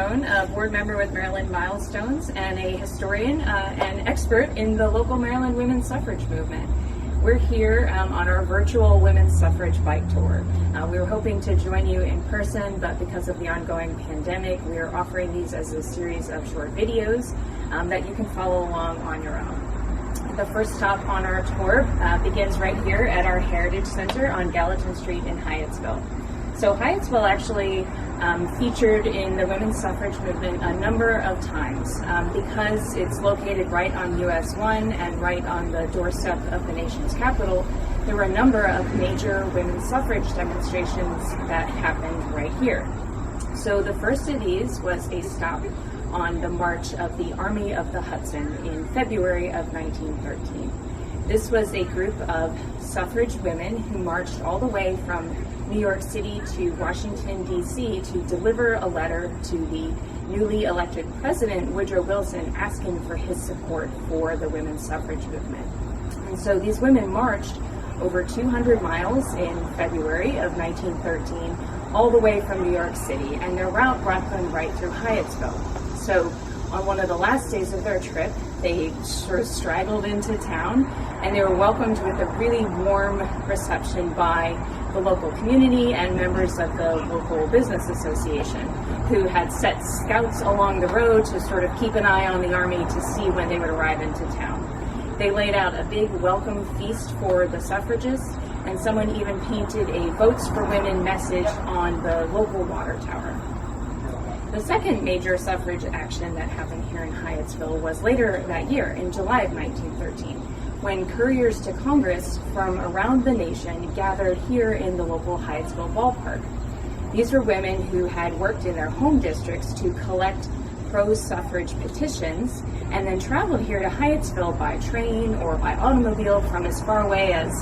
Milestone, a board member with Maryland Milestones and a historian and expert in the local Maryland women's suffrage movement. We're here on our virtual women's suffrage bike tour. We were hoping to join you in person, but because of the ongoing pandemic, we are offering these as a series of short videos that you can follow along on your own. The first stop on our tour begins right here at our Heritage Center on Gallatin Street in Hyattsville. So Hyattsville actually featured in the women's suffrage movement a number of times because it's located right on US 1 and right on the doorstep of the nation's capital. There were a number of major women's suffrage demonstrations that happened right here. So the first of these was a stop on the march of the Army of the Hudson in February of 1913. This was a group of suffrage women who marched all the way from New York City to Washington, D.C. to deliver a letter to the newly elected president, Woodrow Wilson, asking for his support for the women's suffrage movement. And so these women marched over 200 miles in February of 1913, all the way from New York City, and their route brought them right through Hyattsville. So on one of the last days of their trip, they sort of straggled into town, and they were welcomed with a really warm reception by the local community and members of the local business association, who had set scouts along the road to sort of keep an eye on the army to see when they would arrive into town. They laid out a big welcome feast for the suffragists, and someone even painted a Votes for Women message on the local water tower. The second major suffrage action that happened here in Hyattsville was later that year, in July of 1913, when couriers to Congress from around the nation gathered here in the local Hyattsville ballpark. These were women who had worked in their home districts to collect pro-suffrage petitions and then traveled here to Hyattsville by train or by automobile from as far away as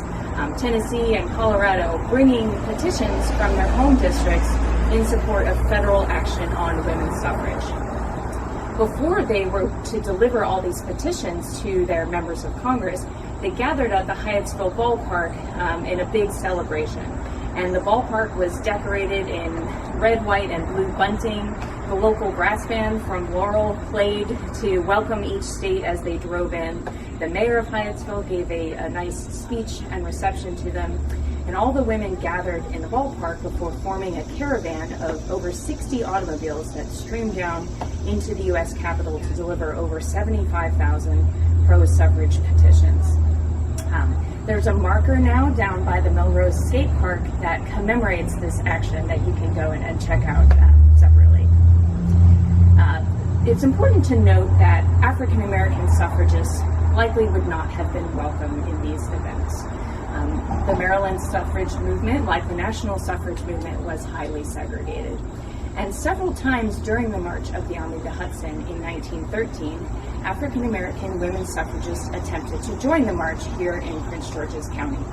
Tennessee and Colorado, bringing petitions from their home districts in support of federal action on women's suffrage. Before they were to deliver all these petitions to their members of Congress, they gathered at the Hyattsville ballpark in a big celebration. And the ballpark was decorated in red, white, and blue bunting. The local brass band from Laurel played to welcome each state as they drove in. The mayor of Hyattsville gave a nice speech and reception to them. And all the women gathered in the ballpark before forming a caravan of over 60 automobiles that streamed down into the U.S. Capitol to deliver over 75,000 pro-suffrage petitions. There's a marker now down by the Melrose State Park that commemorates this action that you can go and check out separately. It's important to note that African American suffragists likely would not have been welcome in these events. The Maryland suffrage movement, like the national suffrage movement, was highly segregated. And several times during the March of the Army of the Hudson in 1913, African American women suffragists attempted to join the march here in Prince George's County,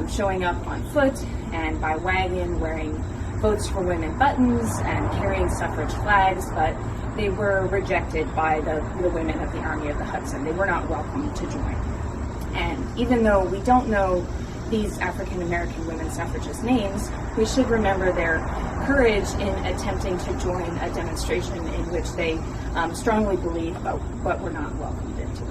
showing up on foot and by wagon, wearing Votes for Women buttons and carrying suffrage flags, but they were rejected by the women of the Army of the Hudson. They were not welcome to join. And even though we don't know these African American women suffragists' names, we should remember their courage in attempting to join a demonstration in which they strongly believed but were not welcomed into.